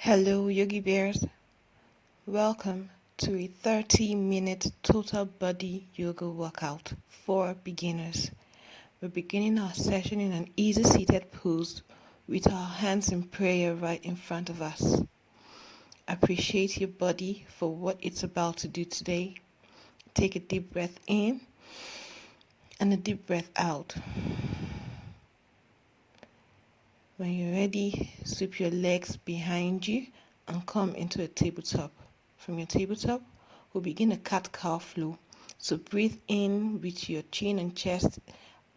Hello, Yogi Bears. Welcome to a 30-minute total body yoga workout for beginners. We're beginning our session in an easy seated pose with our hands in prayer right in front of us. Appreciate your body for what it's about to do today. Take a deep breath in and a deep breath out. When you're ready, sweep your legs behind you and come into a tabletop. From your tabletop, we'll begin a cat-cow flow. So breathe in with your chin and chest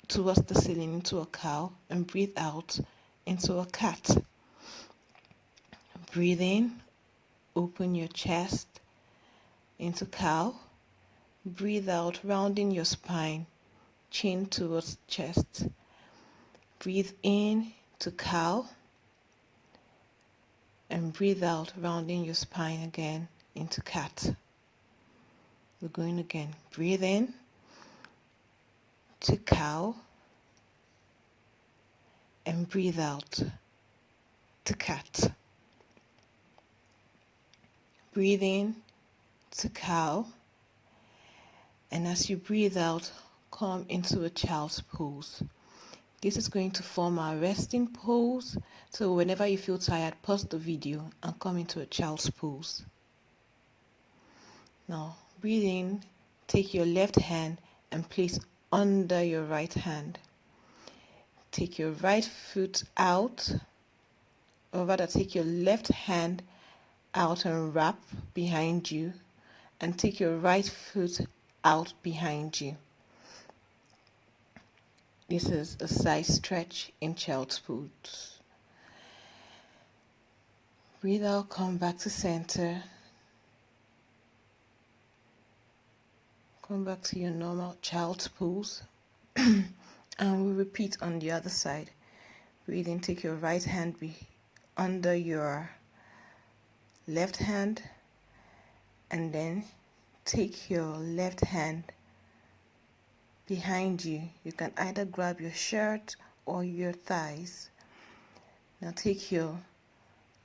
towards the ceiling into a cow, and breathe out into a cat. Breathe in, open your chest into cow. Breathe out, rounding your spine, chin towards chest. Breathe in to cow, and breathe out, rounding your spine again into cat. We're going again. Breathe in to cow, and breathe out to cat. Breathe in to cow, and as you breathe out, come into a child's pose. This is going to form our resting pose, so whenever you feel tired, pause the video and come into a child's pose. Now, breathe in, take your left hand and place under your right hand. Take your right foot out, or rather take your left hand out and wrap behind you, and take your right foot out behind you. This is a side stretch in child's pose. Breathe out, come back to center. Come back to your normal child's pose. And we'll repeat on the other side. Breathe in, take your right hand under your left hand, and then take your left hand behind you. You can either grab your shirt or your thighs. Now take your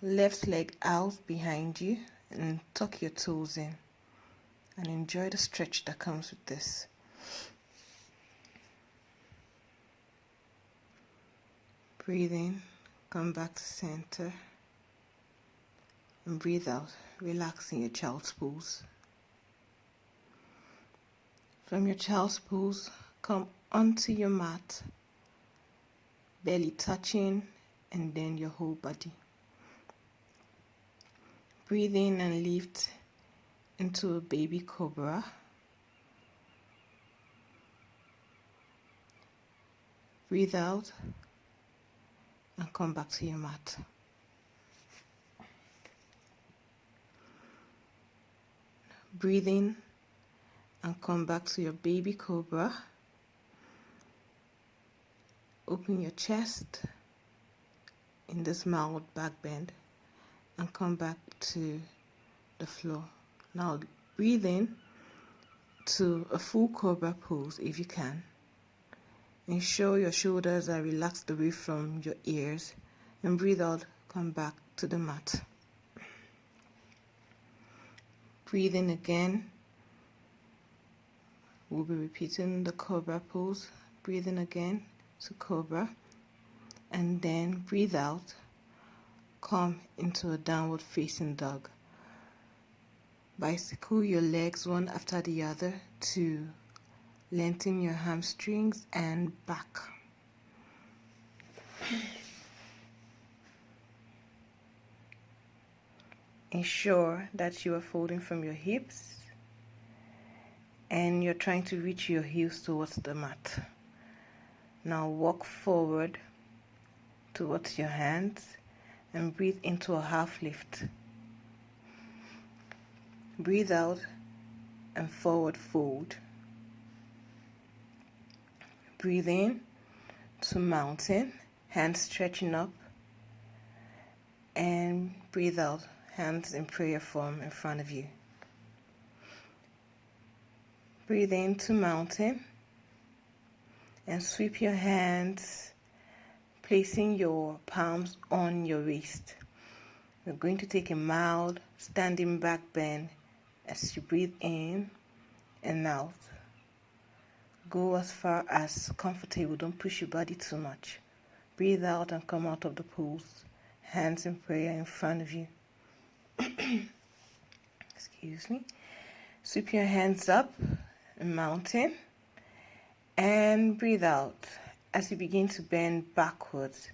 left leg out behind you and tuck your toes in, and enjoy the stretch that comes with this. Breathe in, come back to center, and breathe out, relaxing your child's pose. From your child's pose, come onto your mat, belly touching, and then your whole body. Breathe in and lift into a baby cobra. Breathe out and come back to your mat. Breathe in and come back to your baby cobra. Open your chest in this mild back bend and come back to the floor. Now breathe in to a full cobra pose if you can. Ensure your shoulders are relaxed away from your ears, and breathe out, come back to the mat. Breathe in again. We'll be repeating the cobra pose. Breathe in again to cobra, and then breathe out, come into a downward facing dog. Bicycle your legs one after the other to lengthen your hamstrings and back. Ensure that you are folding from your hips and you're trying to reach your heels towards the mat. Now walk forward towards your hands and breathe into a half lift. Breathe out and forward fold. Breathe in to mountain, hands stretching up, and breathe out, hands in prayer form in front of you. Breathe in to mountain and sweep your hands, placing your palms on your waist. We're going to take a mild standing back bend as you breathe in and out. Go as far as comfortable. Don't push your body too much. Breathe out and come out of the pose. Hands in prayer in front of you. Excuse me. Sweep your hands up, mountain, and breathe out as you begin to bend backwards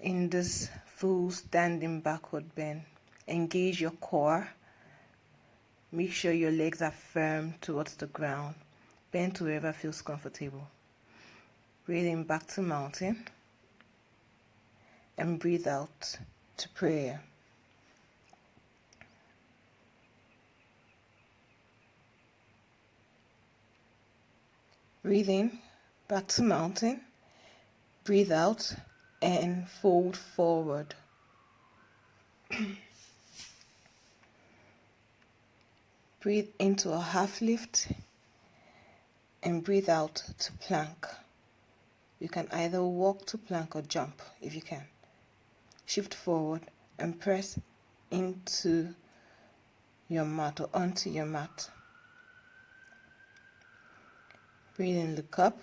in this full standing backward bend. Engage your core. Make sure your legs are firm towards the ground. Bend to wherever feels comfortable. Breathe in back to mountain and breathe out to prayer. Breathe in back to mountain. Breathe out and fold forward. Breathe into a half lift and breathe out to plank. You can either walk to plank or jump if you can. Shift forward and press into your mat or onto your mat. Breathe in, look up,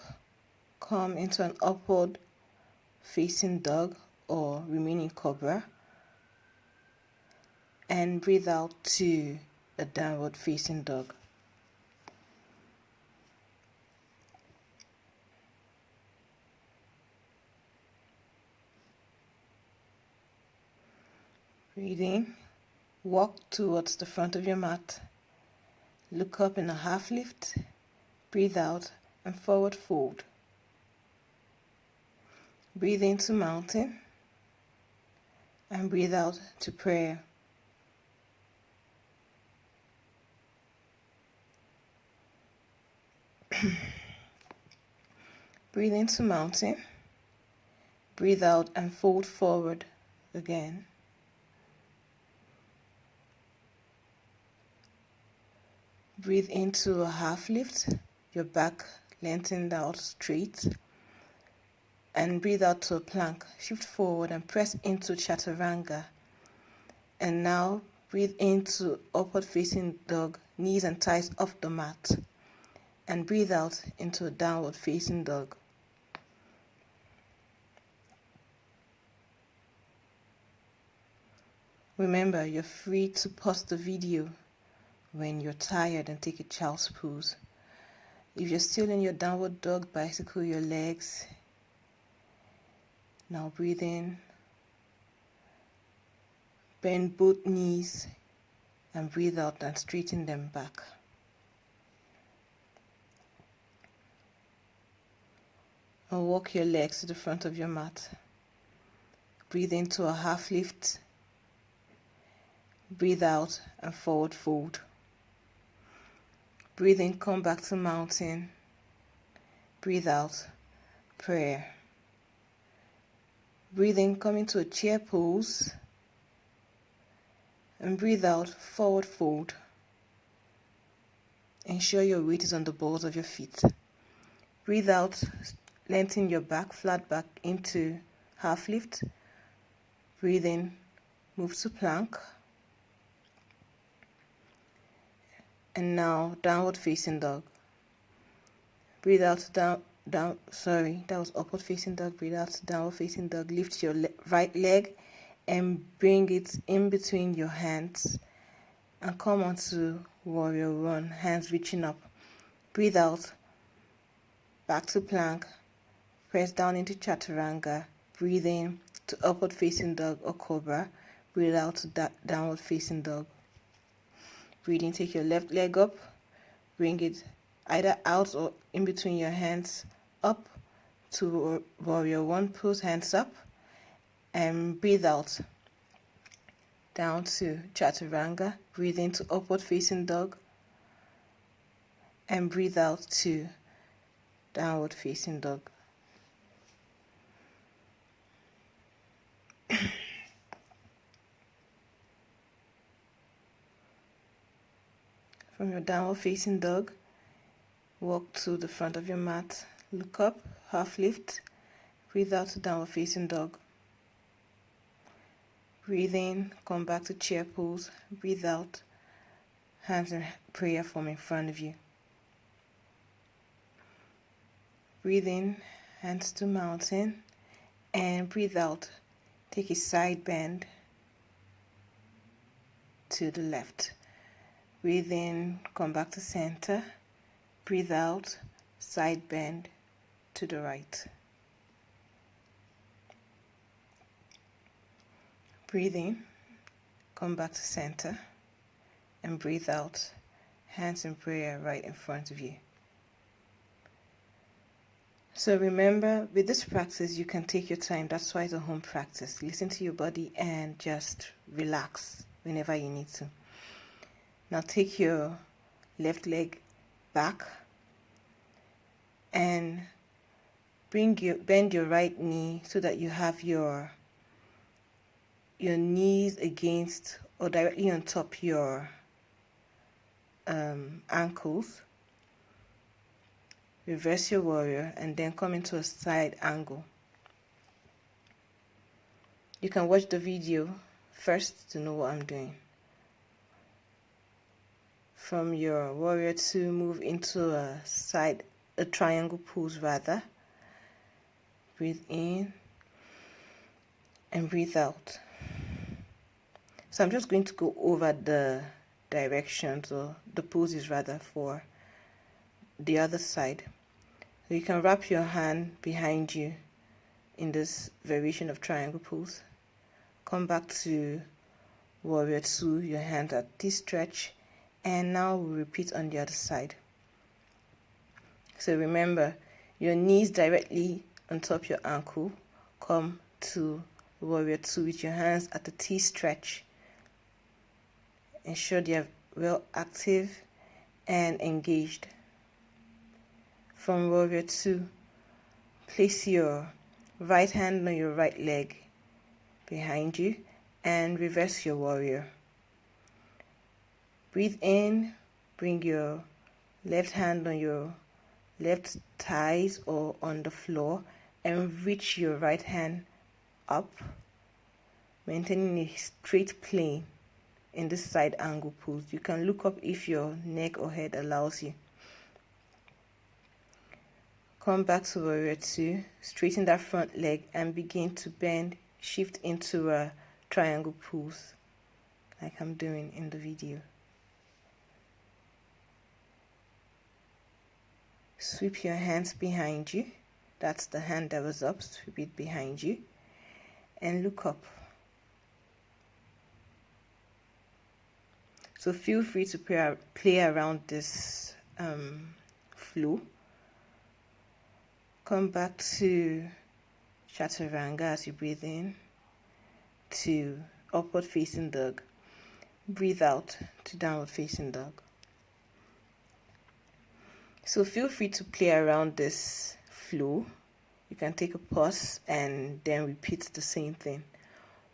come into an upward facing dog or remaining cobra, and breathe out to a downward facing dog. Breathe in, walk towards the front of your mat, look up in a half lift, breathe out and forward fold. Breathe into mountain and breathe out to prayer. Breathe into mountain, breathe out and fold forward again. Breathe into a half lift, your back lengthened out straight, and breathe out to a plank. Shift forward and press into chaturanga. And now breathe into upward facing dog, knees and thighs off the mat, and breathe out into a downward facing dog. Remember, you're free to pause the video when you're tired and take a child's pose. If you're still in your downward dog, bicycle your legs. Now breathe in, bend both knees and breathe out and straighten them back. And walk your legs to the front of your mat. Breathe into a half lift. Breathe out and forward fold. Breathe in, come back to mountain. Breathe out, prayer. Breathe in, come into a chair pose. And breathe out, forward fold. Ensure your weight is on the balls of your feet. Breathe out, lengthen your back, flat back into half lift. Breathe in, move to plank. And now downward facing dog. Breathe out, that was upward facing dog. Breathe out, downward facing dog. Lift your right leg and bring it in between your hands and come onto warrior one, hands reaching up. Breathe out, back to plank. Press down into chaturanga. Breathe in to upward facing dog or cobra. Breathe out to downward facing dog. Breathe in, take your left leg up, bring it either out or in between your hands up to warrior one pose, hands up, and breathe out down to chaturanga. Breathe into upward facing dog and breathe out to downward facing dog. From your downward facing dog, walk to the front of your mat, look up, half lift, breathe out to downward facing dog. Breathe in, come back to chair pose. Breathe out, hands in prayer form in front of you. Breathe in, hands to mountain, and breathe out. Take a side bend to the left. Breathe in, come back to center. Breathe out, side bend to the right. Breathe in, come back to center, and breathe out, hands in prayer right in front of you. So remember, with this practice, you can take your time. That's why it's a home practice. Listen to your body and just relax whenever you need to. Now take your left leg back and bend your right knee so that you have your knees against or directly on top your ankles. Reverse your warrior and then come into a side angle. You can watch the video first to know what I'm doing. From your warrior 2, move into a triangle pose rather. Breathe in and breathe out. So I'm just going to go over the directions or the poses rather for the other side. So you can wrap your hand behind you in this variation of triangle pose. Come back to warrior 2, your hands at this stretch, and now we'll repeat on the other side. So remember, your knees directly on top your ankle. Come to warrior 2 with your hands at the T stretch. Ensure they are well active and engaged. From warrior 2, place your right hand on your right leg behind you and reverse your warrior. Breathe in, bring your left hand on your left thighs or on the floor and reach your right hand up, maintaining a straight plane in this side angle pose. You can look up if your neck or head allows you. Come back to warrior 2, straighten that front leg and begin to bend, shift into a triangle pose like I'm doing in the video. Sweep your hands behind you. That's the hand that was up. Sweep it behind you and look up. So feel free to play around this flow. Come back to chaturanga as you breathe in to upward facing dog. Breathe out to downward facing dog. So feel free to play around this flow. You can take a pause and then repeat the same thing.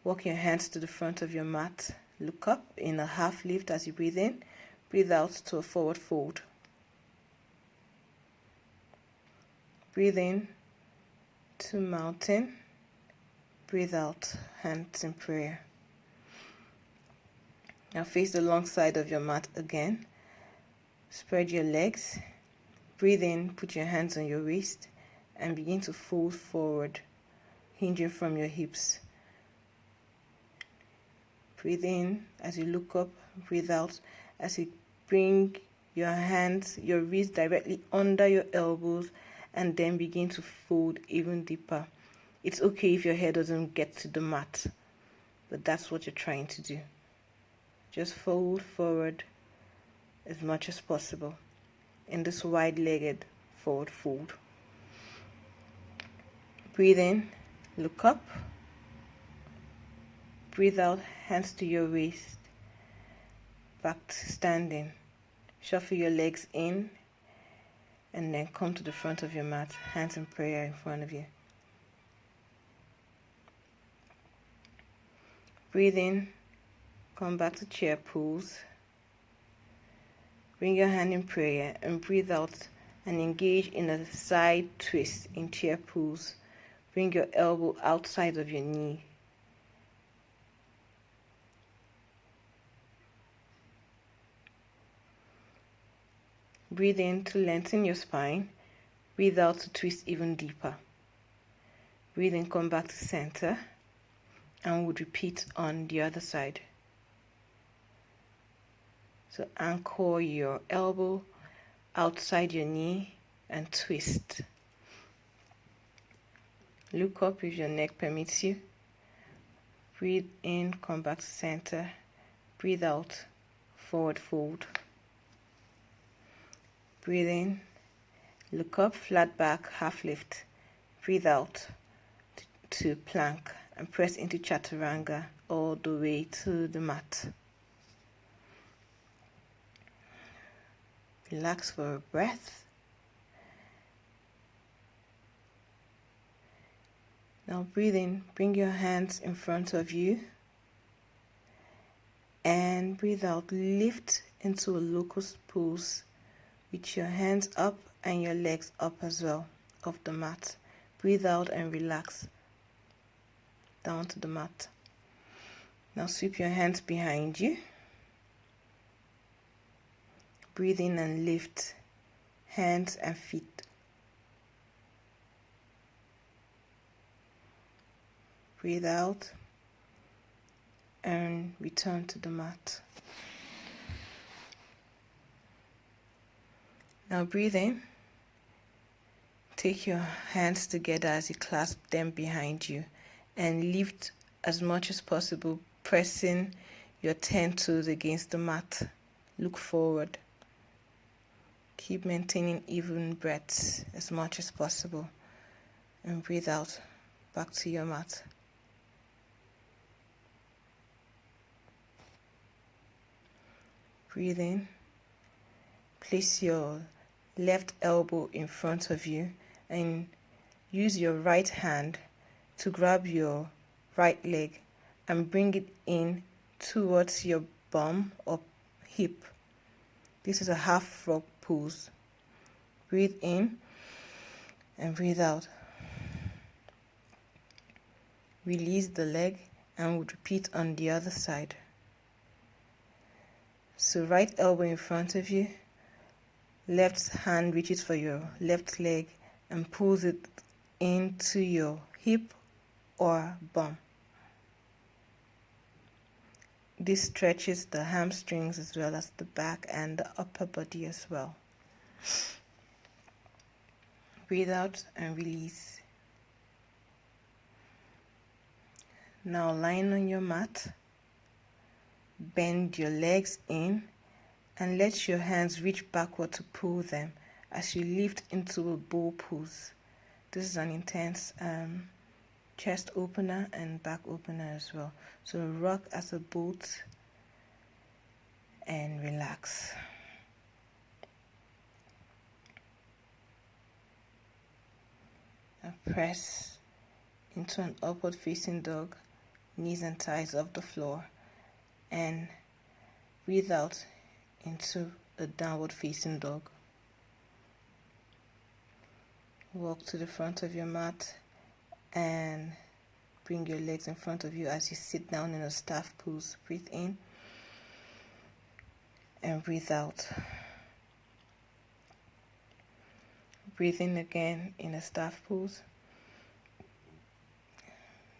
Walk your hands to the front of your mat. Look up in a half lift as you breathe in. Breathe out to a forward fold. Breathe in to mountain. Breathe out, hands in prayer. Now face the long side of your mat again. Spread your legs. Breathe in, put your hands on your waist and begin to fold forward, hinging from your hips. Breathe in as you look up, breathe out as you bring your hands, your wrists directly under your elbows and then begin to fold even deeper. It's okay if your head doesn't get to the mat, but that's what you're trying to do. Just fold forward as much as possible in this wide-legged forward fold. Breathe in, look up. Breathe out, hands to your waist, back to standing. Shuffle your legs in and then come to the front of your mat, hands in prayer in front of you. Breathe in, come back to chair pose. Bring your hand in prayer and breathe out and engage in a side twist in chair pose. Bring your elbow outside of your knee. Breathe in to lengthen your spine. Breathe out to twist even deeper. Breathe in, come back to center, and we'll repeat on the other side. So anchor your elbow outside your knee and twist. Look up if your neck permits you. Breathe in, come back to center. Breathe out, forward fold. Breathe in, look up, flat back, half lift. Breathe out to plank and press into chaturanga all the way to the mat. Relax for a breath. Now breathe in, bring your hands in front of you. And breathe out, lift into a locust pose with your hands up and your legs up as well off the mat. Breathe out and relax down to the mat. Now sweep your hands behind you. Breathe in and lift hands and feet. Breathe out and return to the mat. Now breathe in. Take your hands together as you clasp them behind you and lift as much as possible, pressing your 10 toes against the mat. Look forward. Keep maintaining even breaths as much as possible. And breathe out back to your mat. Breathe in. Place your left elbow in front of you and use your right hand to grab your right leg and bring it in towards your bum or hip. This is a half frog pose. Breathe in and breathe out. Release the leg and we'll repeat on the other side. So right elbow in front of you, left hand reaches for your left leg and pulls it into your hip or bum. This stretches the hamstrings as well as the back and the upper body as well. Breathe out and release. Now lying on your mat, bend your legs in and let your hands reach backward to pull them as you lift into a bow pose. This is an intense chest opener and back opener as well. So rock as a boat and relax. Now press into an upward facing dog, knees and thighs off the floor, and breathe out into a downward facing dog. Walk to the front of your mat and bring your legs in front of you as you sit down in a staff pose. Breathe in and breathe out. Breathe in again in a staff pose.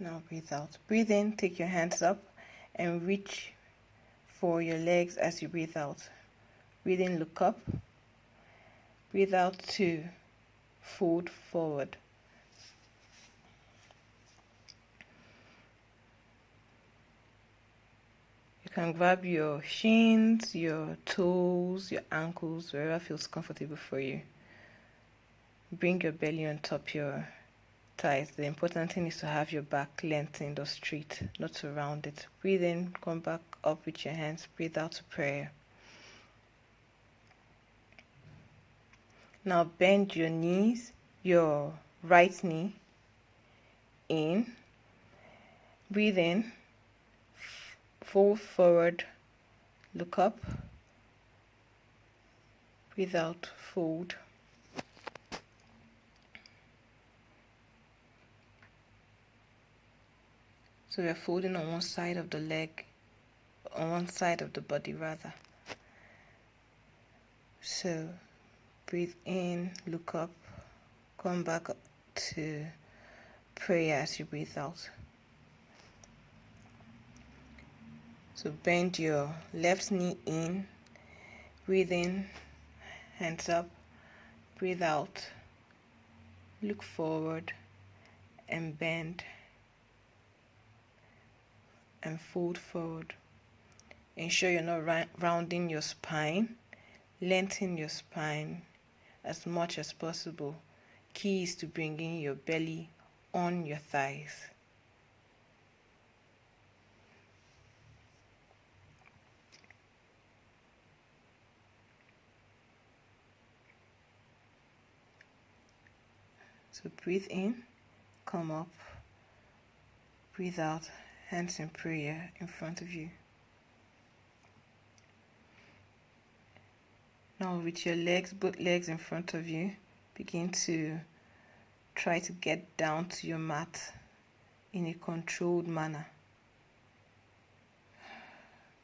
Now breathe out. Breathe in, take your hands up and reach for your legs as you breathe out. Breathe in, look up. Breathe out to fold forward. You can grab your shins, your toes, your ankles, wherever feels comfortable for you. Bring your belly on top your thighs. The important thing is to have your back lengthened or straight, not to round it. Breathe in, come back up with your hands. Breathe out to prayer. Now bend your knees, your right knee in. Breathe in, fold forward, look up. Breathe out, fold. So we are folding on one side of the leg, on one side of the body rather. So Breathe in, look up, come back to prayer as you breathe out. So bend your left knee in, breathe in, hands up, breathe out, look forward and bend and fold forward. Ensure you're not rounding your spine. Lengthen your spine as much as possible. Key is to bringing your belly on your thighs. So breathe in, come up, breathe out, hands in prayer in front of you. Now with your legs, both legs in front of you, begin to try to get down to your mat in a controlled manner.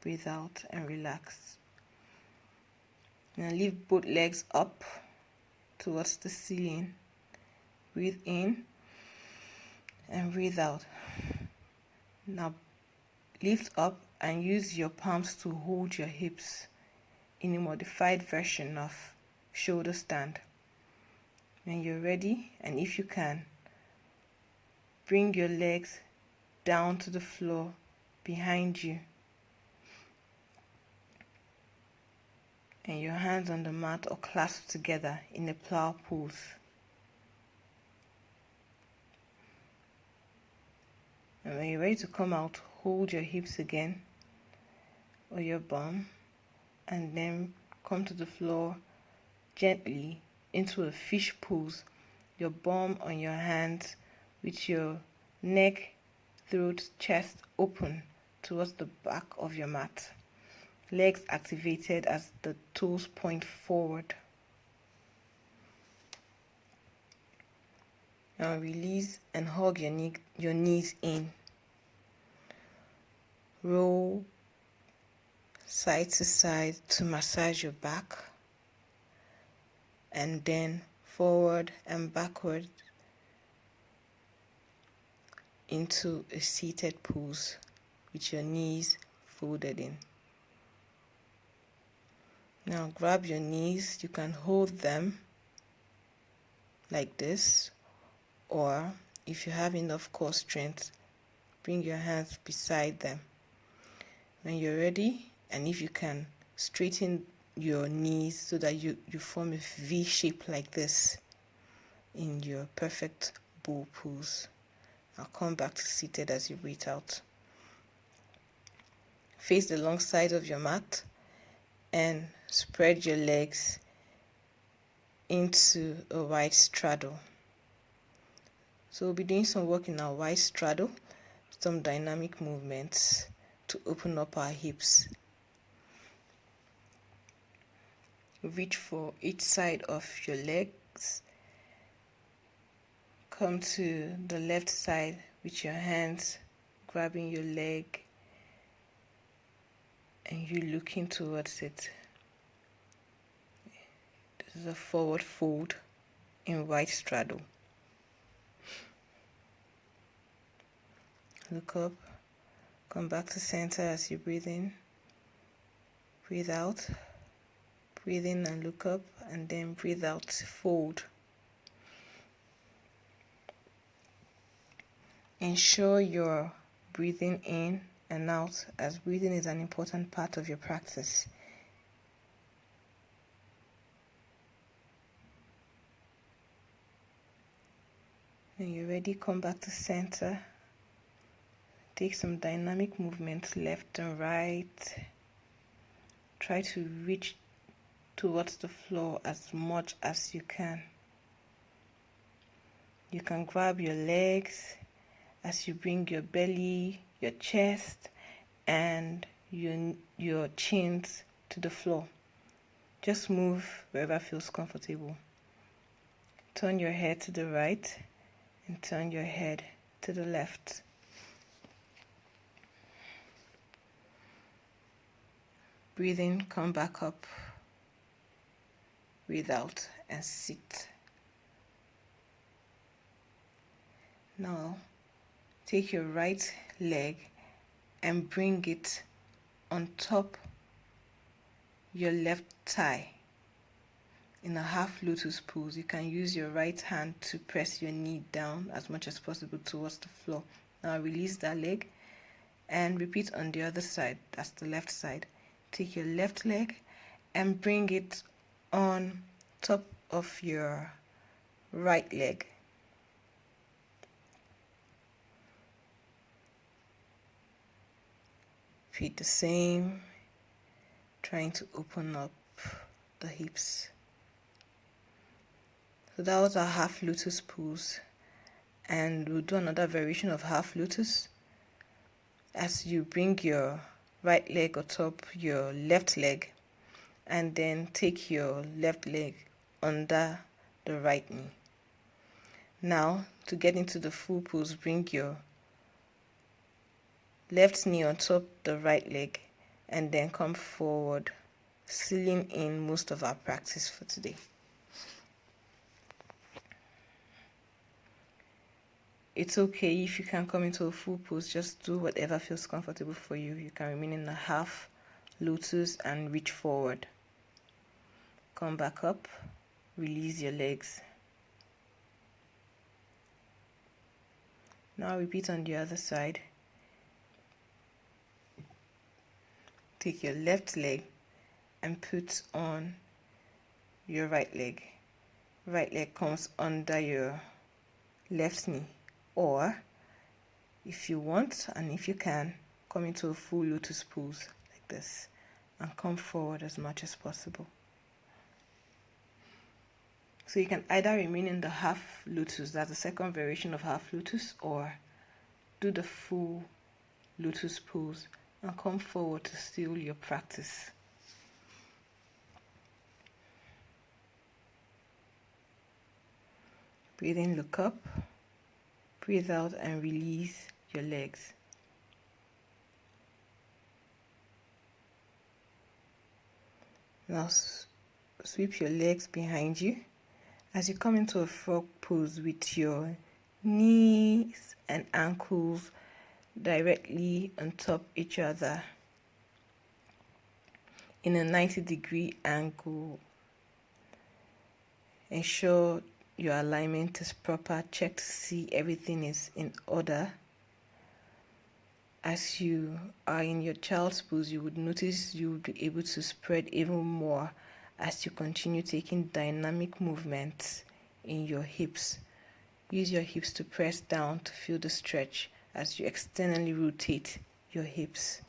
Breathe out and relax. Now lift both legs up towards the ceiling. Breathe in and breathe out. Now lift up and use your palms to hold your hips in a modified version of shoulder stand. When you're ready, and if you can, bring your legs down to the floor behind you and your hands on the mat or clasped together in a plow pose. And when you're ready to come out, hold your hips again or your bum and then come to the floor gently into a fish pose, your bum on your hands with your neck, throat, chest open towards the back of your mat. Legs activated as the toes point forward. Now release and hug your knees in. Roll side to side to massage your back, and then forward and backward into a seated pose with your knees folded in. Now grab your knees. You can hold them like this, or if you have enough core strength, bring your hands beside them. When you're ready, and if you can, straighten your knees so that you form a V shape like this in your perfect bow pose. I'll come back to seated as you breathe out. Face the long side of your mat and spread your legs into a wide straddle. So we'll be doing some work in our wide straddle, some dynamic movements to open up our hips. Reach for each side of your legs. Come to the left side with your hands grabbing your leg and you looking towards it. This is a forward fold in wide straddle. Look up, come back to center as you breathe in, breathe out, breathe in and look up, and then breathe out, fold. Ensure you're breathing in and out, as breathing is an important part of your practice. When you're ready, come back to center. Take some dynamic movements left and right. Try to reach towards the floor as much as you can. You can grab your legs as you bring your belly, your chest, and your chins to the floor. Just move wherever feels comfortable. Turn your head to the right and turn your head to the left. Breathe in, come back up. Breathe out and sit. Now take your right leg and bring it on top your left thigh in a half lotus pose. You can use your right hand to press your knee down as much as possible towards the floor. Now release that leg and repeat on the other side. That's the left side. Take your left leg and bring it on top of your right leg. Repeat the same, trying to open up the hips. So that was our half lotus pose, and we'll do another variation of half lotus as you bring your right leg atop your left leg and then take your left leg under the right knee. Now to get into the full pose, bring your left knee on top the right leg and then come forward, sealing in most of our practice for today. It's okay if you can't come into a full pose, just do whatever feels comfortable for you. You can remain in a half lotus and reach forward. Come back up, release your legs. Now repeat on the other side. Take your left leg and put on your right leg. Right leg comes under your left knee. Or if you want and if you can, come into a full lotus pose like this and come forward as much as possible. So you can either remain in the half lotus, that's the second variation of half lotus, or do the full lotus pose and come forward to seal your practice. Breathe in, look up. Breathe out and release your legs. Now sweep your legs behind you as you come into a frog pose with your knees and ankles directly on top each other in a 90-degree angle. Ensure your alignment is proper. Check to see everything is in order. As you are in your child's pose, you would notice you will be able to spread even more as you continue taking dynamic movements in your hips. Use your hips to press down to feel the stretch as you externally rotate your hips.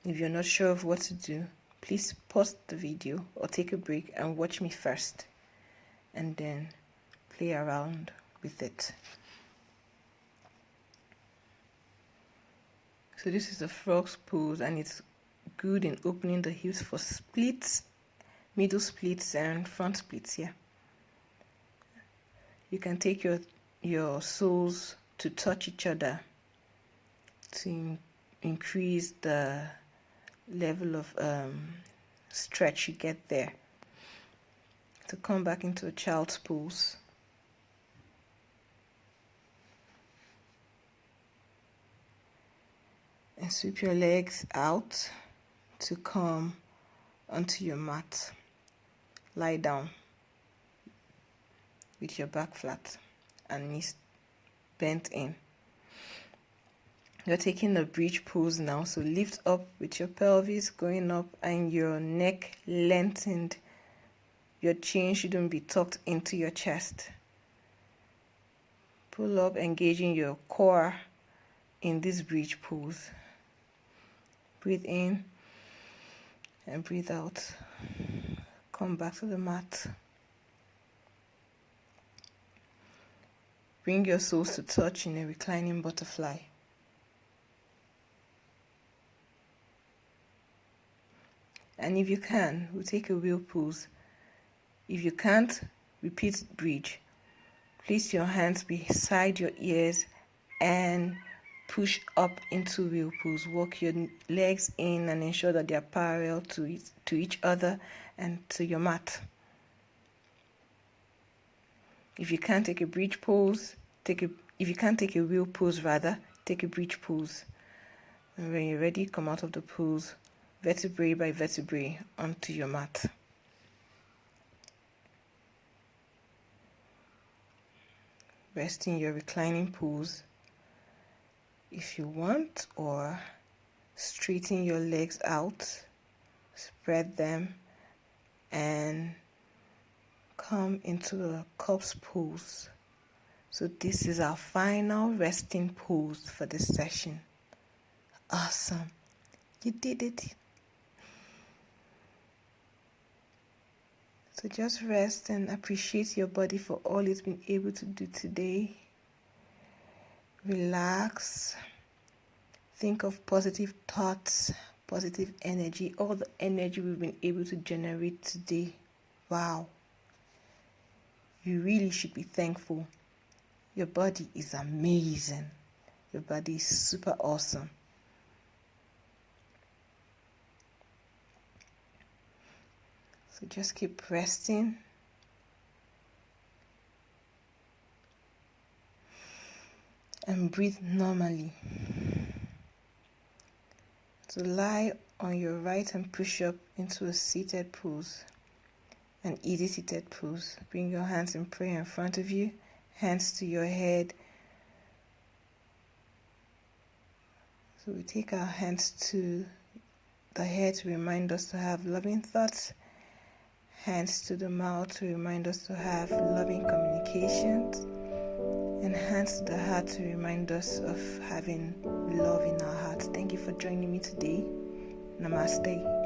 If you're not sure of what to do, please pause the video or take a break and watch me first, and then play around with it. So this is the frog's pose, and it's good in opening the hips for splits, middle splits, and front splits. Yeah. You can take your soles to touch each other to increase the level of stretch you get there. To come back into a child's pose. And sweep your legs out to come onto your mat. Lie down with your back flat and knees bent in. You're taking the bridge pose now, so lift up with your pelvis going up and your neck lengthened. Your chin shouldn't be tucked into your chest. Pull up, engaging your core in this bridge pose. Breathe in and breathe out. Come back to the mat. Bring your soles to touch in a reclining butterfly. And if you can, we'll take a wheel pose. If you can't, repeat bridge. Place your hands beside your ears and push up into wheel pose. Walk your legs in and ensure that they are parallel to each other and to your mat. If you can't take a bridge pose, if you can't take a wheel pose rather, take a bridge pose. And when you're ready, come out of the pose, vertebrae by vertebrae, onto your mat. Rest in your reclining pose if you want, or straighten your legs out, spread them, and come into a corpse pose. So this is our final resting pose for this session. Awesome. You did it. So just rest and appreciate your body for all it's been able to do today. Relax. Think of positive thoughts, positive energy, all the energy we've been able to generate today. Wow. You really should be thankful. Your body is amazing. Your body is super awesome. So just keep resting. And breathe normally. So lie on your right and push up into a seated pose. An easy seated pose. Bring your hands in prayer in front of you. Hands to your head. So we take our hands to the head to remind us to have loving thoughts. Hands to the mouth to remind us to have loving communications. And hands to the heart to remind us of having love in our hearts. Thank you for joining me today. Namaste.